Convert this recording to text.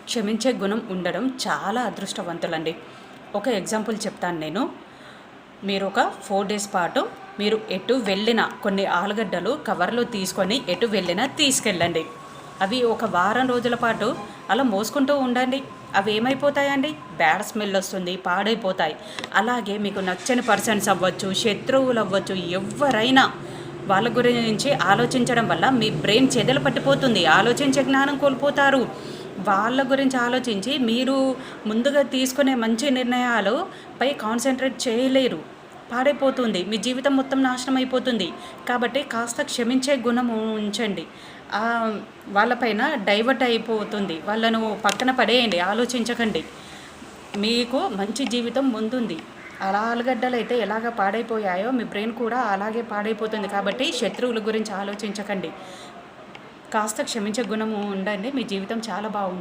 క్షమించే గుణం ఉండడం చాలా అదృష్టవంతులండి. ఒక ఎగ్జాంపుల్ చెప్తాను నేను. మీరు ఒక 4 డేస్ పాటు మీరు ఎటు వెళ్ళినా కొన్ని ఆలుగడ్డలు కవర్లో తీసుకొని ఎటు వెళ్ళినా తీసుకెళ్ళండి. అవి ఒక వారం రోజుల పాటు అలా మోసుకుంటూ ఉండండి. అవి ఏమైపోతాయండి? బ్యాడ్ స్మెల్ వస్తుంది, పాడైపోతాయి. అలాగే మీకు నచ్చని పర్సన్స్ అవ్వచ్చు, శత్రువులు అవ్వచ్చు, ఎవరైనా వాళ్ళ గురించి ఆలోచించడం వల్ల మీ బ్రెయిన్ చెదలు పట్టిపోతుంది. ఆలోచించే జ్ఞానం కోల్పోతారు. వాళ్ళ గురించి ఆలోచించి మీరు ముందుగా తీసుకునే మంచి నిర్ణయాలు పై కాన్సన్ట్రేట్ చేయలేరు. పాడైపోతుంది. మీ జీవితం మొత్తం నాశనం అయిపోతుంది. కాబట్టి కాస్త క్షమించే గుణం ఉంచండి. వాళ్ళపైన డైవర్ట్ అయిపోతుంది. వాళ్ళను పక్కన పడేయండి, ఆలోచించకండి. మీకు మంచి జీవితం ముందుంది. అలా ఆలుగడ్డలు అయితే ఎలాగ పాడైపోయాయో మీ బ్రెయిన్ కూడా అలాగే పాడైపోతుంది. కాబట్టి శత్రువుల గురించి ఆలోచించకండి. కాస్త క్షమించే గుణము ఉండండి. మీ జీవితం చాలా బాగుంటుంది.